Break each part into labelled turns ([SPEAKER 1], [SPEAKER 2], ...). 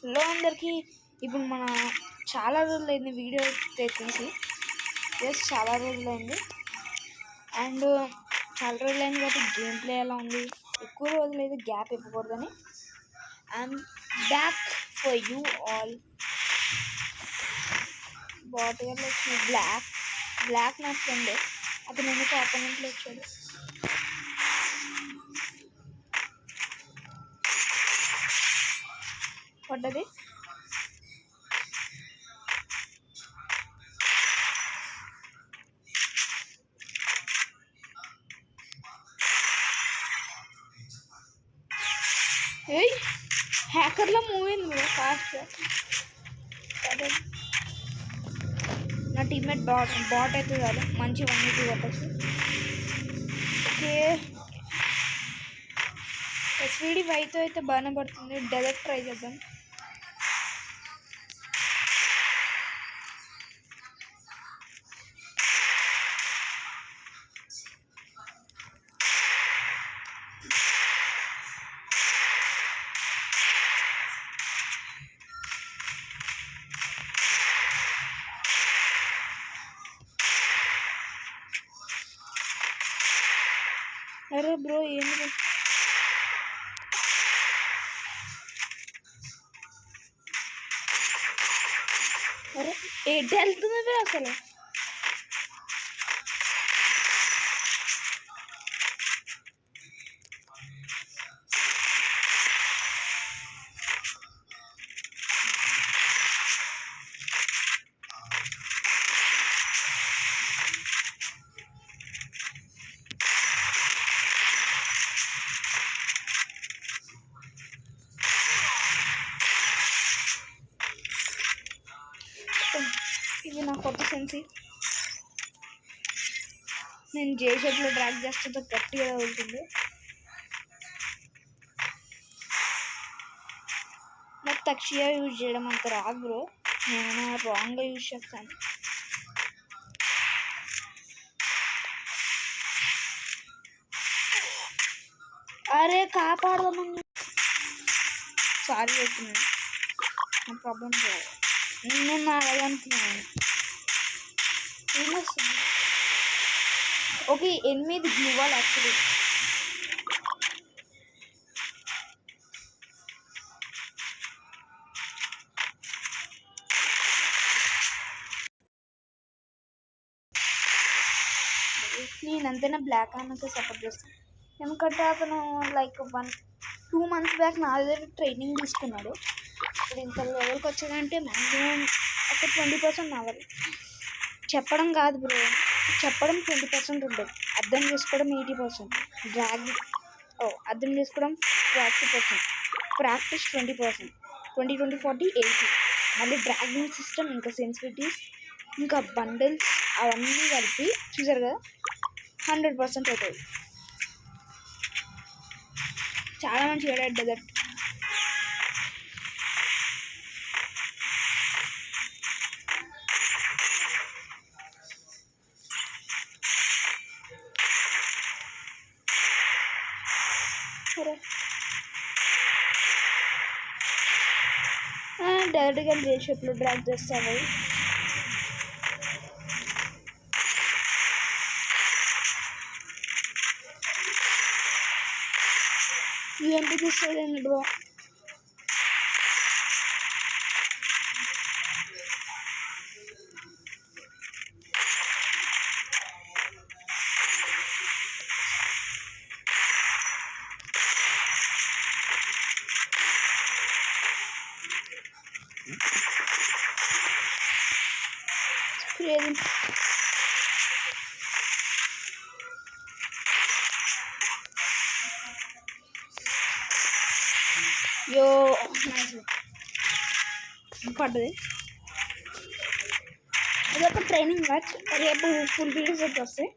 [SPEAKER 1] Hello అందరికీ. ఇప్పుడు మన చాలా రోజులైంది వీడియో తీసి, చాలా రోజులైంది. అండ్ చాలా రోజులైంది కాబట్టి గేమ్ ప్లే ఎలా ఉంది, ఎక్కువ రోజులైతే గ్యాప్ ఇవ్వకూడదని I'm back for you all. Battle వచ్చింది బ్లాక్ నా ఫ్రెండ్, అతను ఎందుకు ఆపోనెంట్లో వచ్చాడు. పడ్డది హ్యాకర్లో మూవ్ అయింది ఫాస్ట్. నా టీమ్మేట్ బాట్ అయితే కాదు, మంచి 180 కొట్టచ్చు. ఓకే, ఎస్విడి వైతో అయితే బాగానే పడుతుంది. డెజర్ట్ ట్రై చేద్దాం. అరే బ్రో ఏంటి, అరే ఏంటి వెళ్తుంది అసలు. ఇది నా కొత్త సెన్సి. నేను జే షేప్లో డ్రాగ్ చేస్తే గట్టిగా తగులుతుంది. నాకు తక్షియా యూజ్ చేయడం అంత రాదు బ్రో, నేను రాంగ్గా యూజ్ చేస్తాను. అరే కాపాడదామని సారీ చెప్తున్నాను, నా ప్రాబ్లం కాదు. నేను అలాగే అనుకున్నాను. ఏం వస్తుంది? Okay, 8 gloo wall actually. నేను అంతేనా బ్లాక్ అన్నకే సపోర్ట్ చేస్తాను, ఎందుకంటే అతను లైక్ 1-2 months బ్యాక్ నా దగ్గర ట్రైనింగ్ తీసుకున్నాడు. ఇప్పుడు ఇంత లెవెల్కి వచ్చాడంటే మ్యాక్సిమం ఒక 20% నావల్. చెప్పడం కాదు బ్రో, చెప్పడం 20% ఉంటుంది, అర్థం చేసుకోవడం 80%, అర్థం చేసుకోవడం 40%, ప్రాక్టీస్ 20%, 20-40, 80. మళ్ళీ డ్రాగింగ్ సిస్టమ్, ఇంకా సెన్సిటివిటీస్, ఇంకా బండిల్స్ అవన్నీ కలిపి చూసారు కదా 100% అవుతుంది. చాలా మంచి ఏడాడు డెజర్ట్. డైరెక్ట్గా జే షేప్లో డ్రాగ్ చేస్తాను. ఏంటి తీసుకోలేండి బ్రో. యో పడ్డది. ఇదొక ట్రైనింగ్ మ్యాచ్, రేపు ఫుల్ వీడియోస్ అయితే వస్తాయి.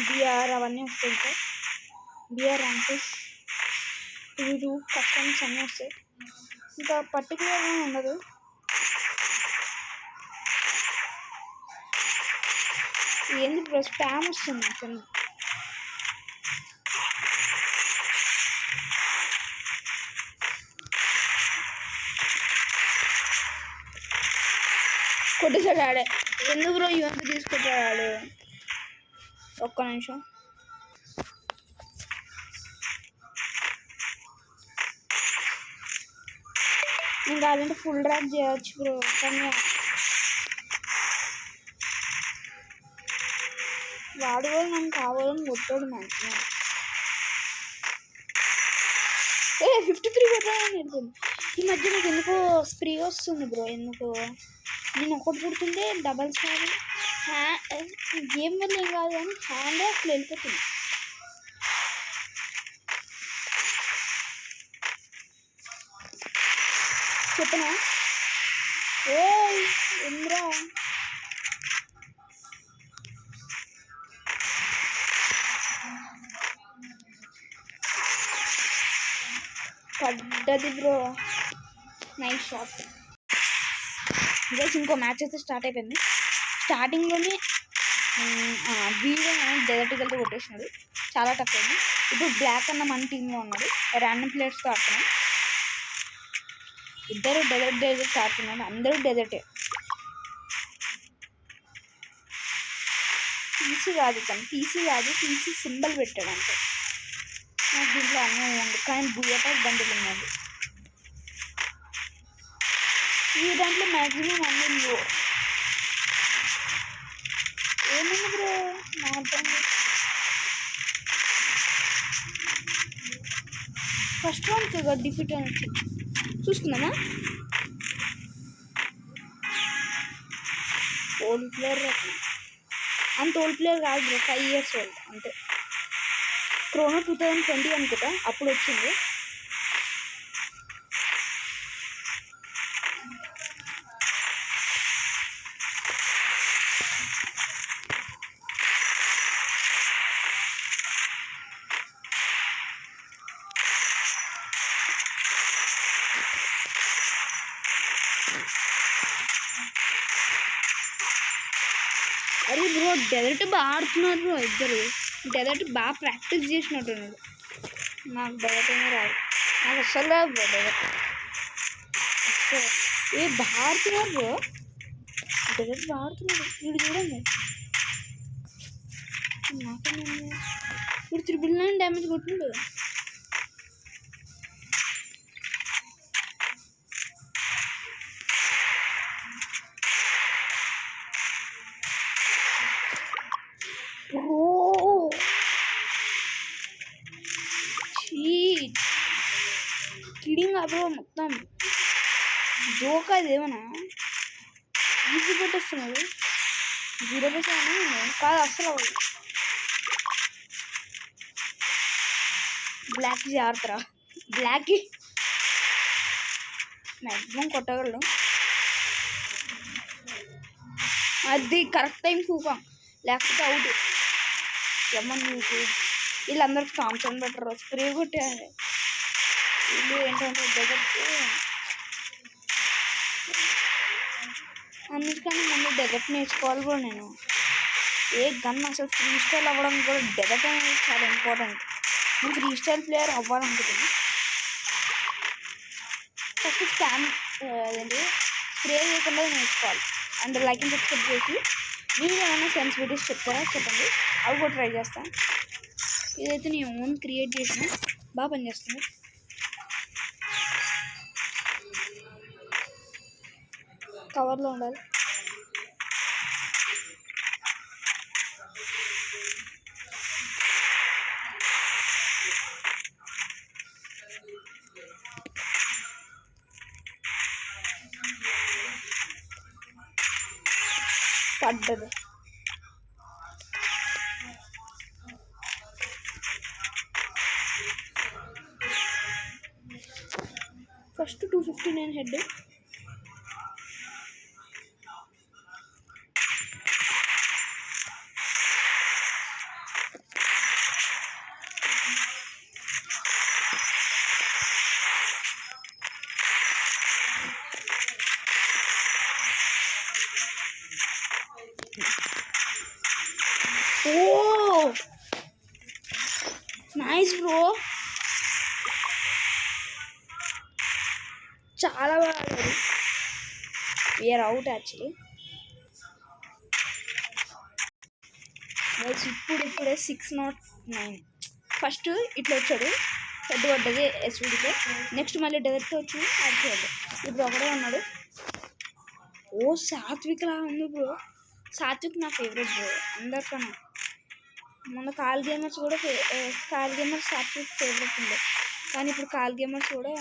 [SPEAKER 1] బిఆర్ అవన్నీ వస్తాయి, ఇంకా బిఆర్ ర్యాంక్స్ 2 కస్టమ్స్ అన్నీ వస్తాయి. ఇంకా పర్టికులర్గా ఉండదు. ఏంది ఇప్పుడు స్పామ్ వస్తుంది అసలు. కొట్టేసాడు ఆడే. ఎందుకు బ్రో ఇవంతా తీసుకుంటాడు ఆడు? ఒక్క నిమిషం. నేను కావాలంటే ఫుల్ డ్రాప్ చేయవచ్చు బ్రో, కానీ వాడు కూడా నన్ను కావాలని కొట్టాడు మ్యాక్సిమం. 53 కొట్టాలని ఉంటుంది. ఈ మధ్య నాకు ఎందుకో స్ప్రే వస్తుంది బ్రో, ఎందుకో. నేను ఒకటి పుడుతుంటే డబల్ సార్ గేమ్ వల్ల ఏం కాదు కానీ హ్యాండ్ అసలు వెళ్ళిపోతుంది. చెప్పనా ఏ ఇంద్రా పడ్డది బ్రో, నైస్ షాట్. గైస్ ఇంకో మ్యాచ్ అయితే స్టార్ట్ అయిపోయింది. స్టార్టింగ్లోనే వీడియో డెజర్టికల్తో కొట్టేసినాడు, చాలా టఫ్ అయింది. ఇప్పుడు బ్లాక్ అన్న మన టీంలో ఉన్నాడు, ర్యాండమ్ ప్లేయర్స్తో ఆడుతున్నాడు. ఇద్దరు డెజర్ట్ ఆడుతున్నాడు, అందరూ డెజర్టే. పీసీ కాదు పీసీ సింబల్ పెట్టాడు అంతే. నాకు దీంట్లో అన్నీ ఉంది, కానీ బుయ్యపై బండిలు ఉన్నాడు. ఈ దాంట్లో మ్యాక్సిమం అన్నీ లో. ఏమైంది బ్రో మాట్లాడి? ఫస్ట్ రౌండ్ డిఫీట్ అని వచ్చింది, చూసుకుందామా? ఓల్డ్ ప్లేయర్ అంత ఓల్డ్ ప్లేయర్ కాదు బ్రో, 5 years ఓల్డ్ అంతే. క్రోనో 2020 అనుకుంటా అప్పుడు వచ్చింది. అరే బ్రో డెజర్ట్ బాగా ఆడుతున్నారు బ్రో ఇద్దరు. డెజర్ట్ బాగా ప్రాక్టీస్ చేసినట్టున్నాడు. నాకు డెజర్ట్ ఏమీ రాదు, నాకు అస్సలు రాదు బ్రో డెజర్ట్. అస్సలు బాగా ఆడుతున్నారు బ్రో, డెజర్ట్ బాగా ఆడుతున్నాడు. వీడు చూడండి, నాకేమైంది? వీడు 999 డ్యామేజ్ కొట్టిండు. కిడింగ్ బ్రో, మొత్తం జోక్. అదేమన్నా ఈజీ పెట్టేస్తున్నాడు. 0 కాదు అసలు అవ్వదు. బ్లాక్ జాగ్రత్త, బ్లాక్ మ్యాక్సిమం కొట్టగలడు. అది కరెక్ట్ టైం కూకం, లేకపోతే అవుట్. ఏమన్నా నీకు వీళ్ళందరికీ థామ్సన్ బెటర్ స్ప్రే కొట్టారు. వీళ్ళు ఏంటంటే డెజర్ట్, అన్నిటికన్నా ముందు డెజర్ట్ నేర్చుకోవాలి కూడా. నేను ఏ గన్ అసలు ఫ్రీ స్టైల్ అవ్వడం కూడా డెజర్ట్ అనేది చాలా ఇంపార్టెంట్. నేను ఫ్రీ స్టైల్ ప్లేయర్ అవ్వాలనుకుంటున్నాను. ఫస్ట్ స్కాన్ అదేంటి స్ప్రే చేయకుండా నేర్చుకోవాలి. అండ్ లైక్ అండ్ సబ్స్క్రైబ్ చేసి మీరు ఏమైనా సెన్సిటివిటీస్ చెప్తారా చెప్పండి, అవి కూడా ట్రై చేస్తాను. ఇదైతే నేను ఓన్ క్రియేట్ చేసిన, బాగా పనిచేస్తుంది. కవర్లో ఉండాలి. పడ్డది. First 259 head. Oh nice bro, చాలా బాగా ఆడారు. We're out actually. గైస్ ఇప్పుడే 609. ఫస్ట్ ఇట్లా వచ్చాడు, హెడ్ పడ్డది ఎస్విడితో. నెక్స్ట్ మళ్ళీ డైరెక్ట్ వచ్చింది ఆడిపోయాడు. ఇప్పుడు ఒకడే ఉన్నాడు. ఓ సాత్విక్ లా ఉంది బ్రో. సాత్విక్ నా ఫేవరెట్ బ్రో అందరికన్నా. మొన్న కాల్ గేమర్స్ కూడా కాల్ గేమర్స్ సాత్విక్ ఫేవరెట్ ఉండే, కానీ ఇప్పుడు కాల్ గేమర్స్ కూడా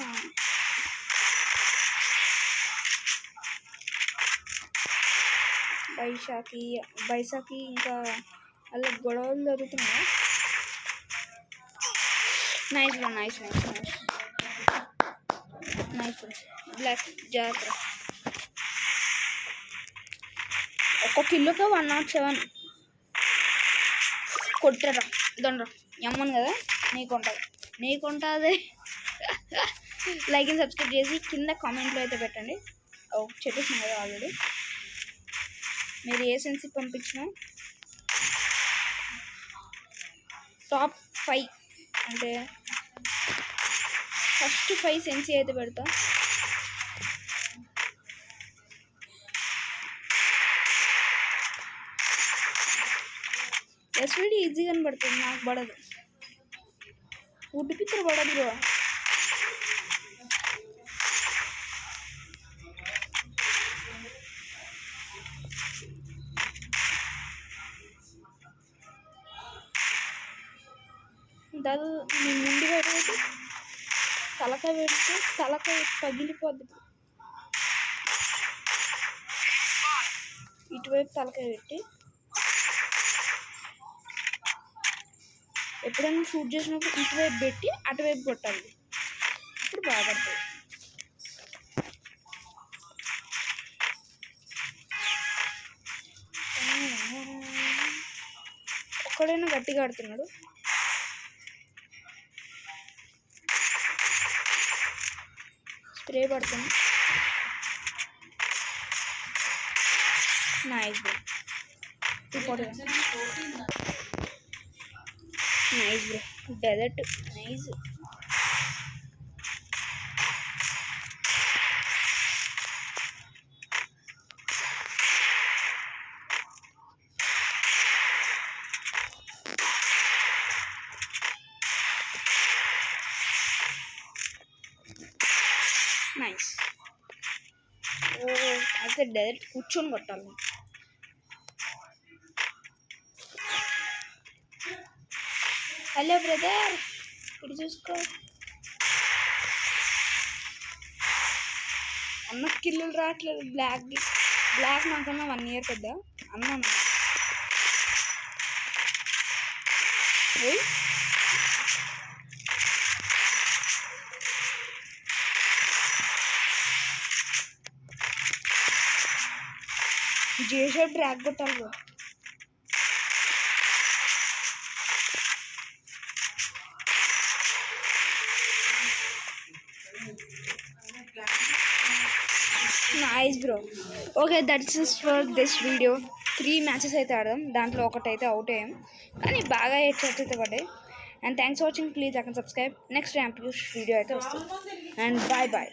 [SPEAKER 1] బైసాకి ఇంకా అలా గొడవలు జరుగుతున్నాయి. Nice bro, nice bro. Block జాగ్రత్త. ఒక్క కిలోకి 107 కొట్టారా దొండరా. ఎమ్మను కదా నీకుంటుంది. లైక్ అండ్ సబ్స్క్రైబ్ చేసి కింద కామెంట్లో అయితే పెట్టండి. చెప్పేసిన కదా ఆల్రెడీ. మీరు ఏ సెన్సీ పంపించినా టాప్ 5 అంటే ఫస్ట్ 5 సెన్సీ అయితే పెడతా. ఎస్విడి ఈజీగానే పడుతుంది, నాకు పడదు. ఉడ్డుపిత్తరు పడదు బ్రో. దాదాపు నీ ముందు పెట్టి తలకాయ పెడితే తలకాయ పగిలిపోద్ది. ఇటువైపు తలకాయ పెట్టి ఎప్పుడైనా షూట్ చేసినప్పుడు ఇటువైపు పెట్టి అటువైపు కొట్టాలి. ఇప్పుడు బాగా పడుతుంది. ఒక్కడైనా గట్టిగా ఆడుతున్నాడు. స్ప్రే పడుతుంది. Nice bro. 240. Nice bro. Desert nice. Nice. అయితే డైరెక్ట్ కూర్చొని కొట్టాలి. హలో బ్రదర్, ఇది చూసుకో. అన్న కిల్లులు రావట్లేదు. బ్లాక్ నాకన్నా 1 year పెద్ద అన్న. జేషో డ్రాగ్ కొట్టాలి bro. Nice bro. Okay, that's for this video. 3 matches అయితే ఆడదాం. దాంట్లో ఒకటైతే అవుట్ అయ్యాం, కానీ బాగా హెడ్షాట్స్ అయితే పడ్డాయి. And thanks for watching. Please like and subscribe. Next ramp video అయితే వస్తుంది. And bye.